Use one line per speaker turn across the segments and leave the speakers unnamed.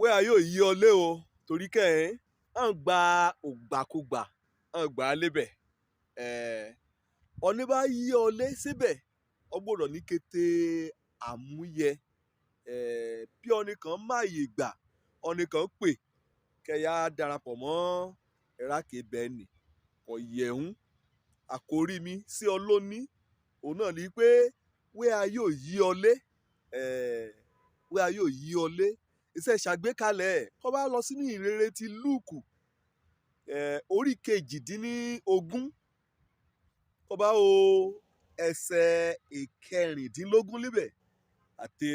wẹ́ẹ́ yóò yí ọ lé o torí kẹ́hìn à ń gba ògbàkúgbà à ń gbà á lébẹ̀ ọ̀ní bá yí ọ lé síbẹ̀ ọ gbọ́dọ̀ ní kété àmúyẹ bí ọ̀ní kan máàyè gbà ọ̀ní kan pè kẹ́yà darapọ̀ mọ́ ẹ̀rákè bẹ́ẹ̀nì kò yẹ̀hún àkórí mi sí ọ lónìí òun náà ni pé wẹ́ẹ́ yóò yí ọ lé wẹ́ẹ́ yóò yí ọ lé iṣẹ́ ìṣàgbékalẹ̀ kó bá lọ sínú ìrere ti lúùkù orí kejìdínlógún kó bá wo ẹsẹ̀ ìkẹrìndínlógún níbẹ̀ àti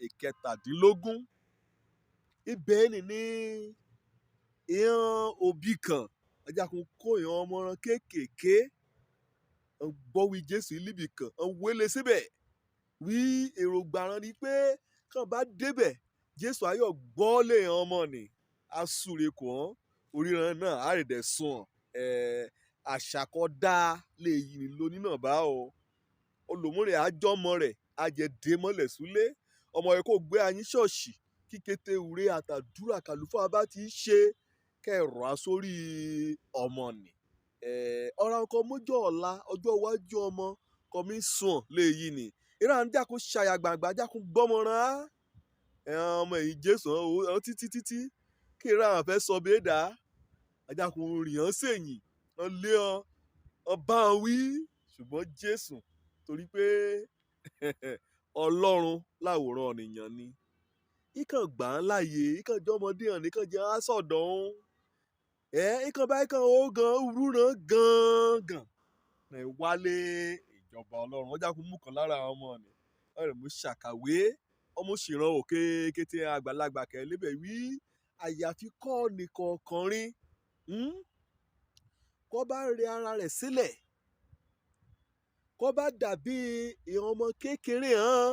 ìkẹtàdínlógún ibẹ̀ ní ìhàn òbí kan ajakun kó ìhàn ọmọràn kéékèèké gbọ́wí jésù níbì kan wọlé síbẹ̀ wí èròǹgbà rán ni pé kàn bá débẹ̀ jésù ayọ̀ gbọ́ lè hàn ọmọ ni asúre kò hàn oríran náà àrèdẹ̀ sùn àṣàkọ́dá lè yìí lóní náà bá o olùmúrè àjọmọ rẹ̀ àjẹdẹ́mọ́lẹ̀ súlé ọmọ rẹ̀ kò gbé ayín ṣọ́ọ̀ṣì kí kété ìwúre àtàdúrà kàlùfáà bá ti ṣe kẹrọ sórí ọmọ ni ọ̀rọ̀ nǹkan mójọ́ ọ̀la ọjọ́ iwájú ọmọ kan mi sùn lè yí ni ìran jákun ṣàyà gbàgbà jákun gbọ́mọràn á ọmọ èyí jésù ọ títí kí ìran àfẹ́ sọ bẹ́ẹ̀ dá ajákun rìn án sẹ́yìn ọ lé ọ bá ọ wí ṣùgbọ́n jésù torí pé ọlọ́run láwòrán ènìyàn ni ikàn gbà ń láàyè ikàn jọmọdé hàn nìkan jẹ́ àsọ̀dọ̀ ọ̀hún ikàn bá ikàn ó gan rúran gangan ẹ̀ wálé ìjọba ọlọ́run ọjà kún mú kan lára àwọn ọmọ ni ọ̀rẹ́ mo ṣàkàwé ọmọ ṣèràn òkè kété àgbàlagbà kẹ́ lébẹ̀ wí àyàfi kọ́ nìkọ̀ọ̀kan rí kọ́ bá rẹ ara rẹ̀ sílẹ̀ kọ́ bá dàbí ìhàn ọmọ kékeré hàn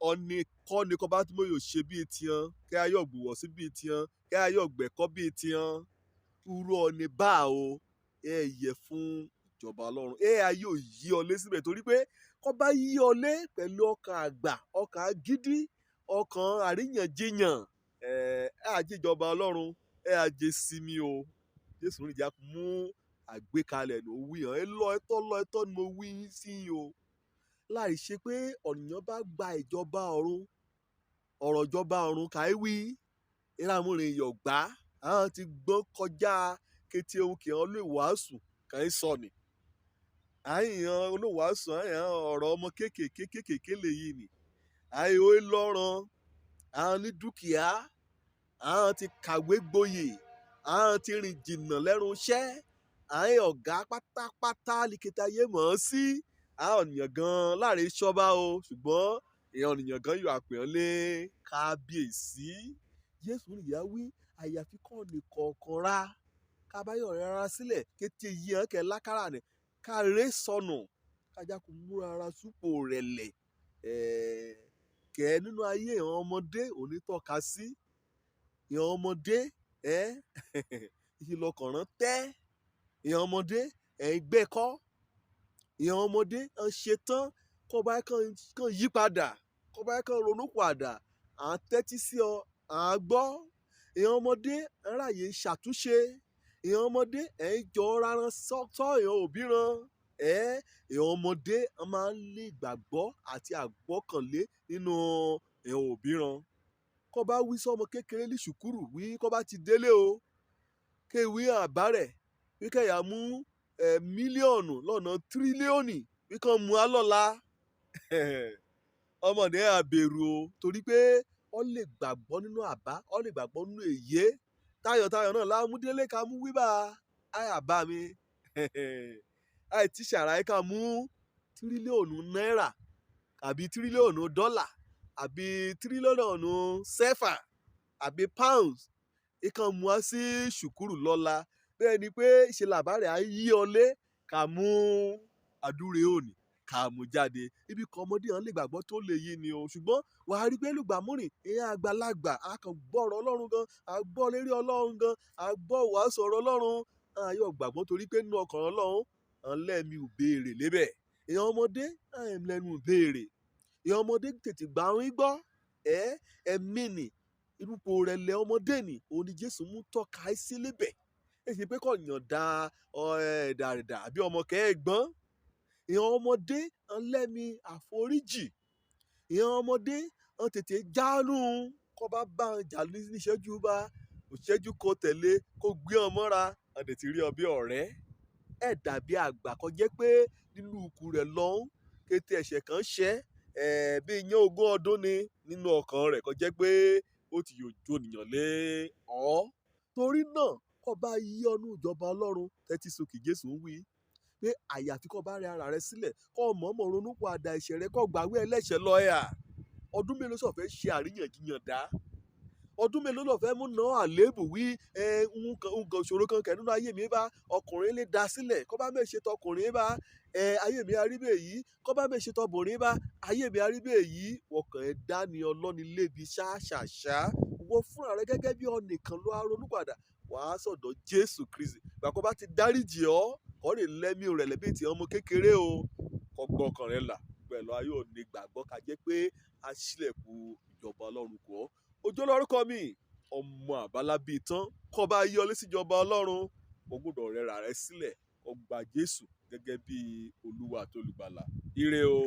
ọ̀nì kọ́ ni kọ́ bá tí mo yóò ṣe bíi tiẹn kẹ́ ayọ̀ gbùwọ̀ sí bíi tiẹn kẹ́ ayọ̀ gbẹ̀kọ́ bíi tiẹn irú ọ̀nì bá o yẹ fún ìjọba ọlọ́run ayé ò yí ọ lé síbẹ̀ torí pé kọ́ bá yí ọ lé pẹ̀lú ọkàn àgbà ọkàn agídí ọkàn àríyànjiyàn àjẹjọba ọlọ́run àjẹ sinmi o jésù nìjà mú àgbékalẹ̀ ló wí hàn ẹtọ́ ni mo wí sí o láì ṣe pé ọ̀nìyàn bá gba ìjọba ọ̀run ọ̀rọ̀ ìjọba ọ̀run kàí wí ìràmúrin yọ̀gbá àwọn ti gbọ́n kọjá kété ohun kì í hàn lè wàásù kàí sọ ni àyàn olówàásù àyàn ọ̀rọ̀ ọmọ kéékèèké lè yí ni àyàn ó lọ́ràn àwọn ní dúkìá àwọn ti kàwé gboyè àwọn ti rìn jìnnà lẹ́nu iṣẹ́ àwọn ọ̀gá pátápátá likita yé mọ̀ ọ́ sí àwọn ènìyàn gan láàrin ṣọ́ba o ṣùgbọ́n èèyàn ènìyàn gan yóò àpè ọ́ lé kábíyèsí jésù nìyá wí àyàfi kọ́ ni kọ̀ọ̀kan rá kábáyọ̀ rárá sílẹ̀ kété yí hàn kẹ́ lákàrà ni káre sọnù kájà kò múra ara súpò rẹ̀ lẹ̀ kẹ́ nínú ayé ìhàn ọmọdé òní tọ́ka sí ìhàn ọmọdé ìlọkànrán tẹ́ ìhàn ọmọdé gbẹ́kọ́ ìhàn ọmọdé ṣetán kọ́ bá kàn yí padà kọ́ bá kàn ronú padà à ń tẹ́tí sí ọ à ń gbọ́ ìhàn ọmọdé ráàyè ṣàtúnṣe ìhàn ọmọdé jọ rárá sọ ìhàn òbí ran ìhàn ọmọdé máa ń lé ìgbàgbọ́ àti àgbọ́kànlé nínú ìhàn òbí ran kọ́ bá wí sọ́mọ kékeré ní ṣùkúrù wí kọ́ bá ti délé o kéwì àbá rẹ̀ wí kẹ́yà mú mílíọ̀nù lọ́nà tírílíọ̀nù wí kàn mú á lọ́la ọmọdé àbẹ̀rù o torí pé ọ lè gbàgbọ́ nínú àbá ọ lè gbàgbọ́ nínú èyí tayọ̀tayọ̀ náà lámúdélé ká mú wíbà àyàbá mi àìtíṣàrà ká mú tírílíọ̀nù náírà àbí tírílíọ̀nù dọ́là àbí tírílíọ̀nù sẹ́fà àbí pounds ìkan mú wá sí ṣùkúrù lọ́la bẹ́ẹ̀ ni pé ṣe làbárẹ̀ á yí ọ lé ká mú àdúrà òní ká mú jáde ibi kan ọmọdé hàn lè gbàgbọ́ tó lè yí ni o ṣùgbọ́n wàá rí pé lùgbàmúrìn ìyẹn àgbàlagbà a kàn gbọ́ ọ̀rọ̀ ọlọ́run gan a gbọ́ lérí ọlọ́run gan a gbọ́ wàásù ọ̀rọ̀ ọlọ́run ayọ̀ gbàgbọ́ torí pé nínú ọkàn ọlọ́run à ń lẹ́mi ò béèrè lébẹ̀ èèyàn ọmọdé à ń lẹ́nu béèrè èèyàn ọmọdé tètè gbà ń gbọ́ ẹ̀mí nì irúpò rẹ̀lẹ̀ ọmọdé ni òun ni Jésù mú tọ́ka sí níbẹ̀. Èsì pé kò yàn da ẹ̀dàrẹ̀dà àbí ọmọ kẹ́ẹ̀gbọ́n. Ìyẹn ọmọdé ń lẹ́mi àforíjì. Ìyẹn ọmọdé ń tètè jáánú kó bá ń jà níṣẹ́jú bá òṣẹ́jú kó tẹ̀lé kó gbé ọ mọ́ra a dẹ̀ ti rí ọ bí ọ̀rẹ́. Ẹ dàbí àgbà kan jẹ́ pé nínú ikú rẹ̀ lọ́hún kété ẹ̀ṣẹ̀ kan ṣẹ́ bí iyán 20 ọdún ni nínú ọkàn rẹ̀ kó jẹ́ pé ó ti yòjó nìyàn lé ọ́. Torí náà kó bá yí ọnú ìjọba Ọlọ́run tẹ́tí sókè Jésù ń wí pé àyàfi kó bá rẹ ara rẹ sílẹ̀ kó mọ̀ọ́mọ̀ ronú padà ẹ̀ṣẹ̀ rẹ kó gbàgbé ẹlẹ́ṣẹ̀ lọ ẹ̀ à. Ọdún mélòó sọ fẹ́ ṣe àríyànjiyàn dá? Ọdún mélòó lọ fẹ́ mú ná àléébù wí nǹkan ìṣòro kan kẹ̀ nínú ayé mi bá ọkùnrin lè dá sílẹ̀ kó bá mẹ́ ṣe tọkùnrin bá ayé mi aríbẹ̀ yìí kó bá mẹ́ ṣe tọbùnrin bá ayé mi aríbẹ̀ yìí wọkàn ẹ̀ dá ni ọlọ́ni lébi ṣáṣàṣá wọ́n fúnra rẹ gẹ́gẹ́ bí ọ̀nìkan ló á ronú padà wàá sọ̀dọ̀ Jésù Kristi gbàgbọ́ bá ti dáríjì ọ́ kọ́ lè lẹ́mí rẹ̀ lẹ́bí ti ọmọ kékeré o kọ́ gbọ́kàn rẹ̀ là pẹ̀lú ayé òní gbàgbọ́ ká jẹ́ pé a ṣílẹ̀kùn ìjọba Ọlọ́run kọ́ Òjó lórúkọ mi ọmọ àbálábí tán kó bá yíọlé síjọba Ọlọ́run o gbọ́dọ̀ rẹra rẹ sílẹ̀ kó gba Jésù gẹ́gẹ́ bí Olúwa àti Olùgbàlà ire o.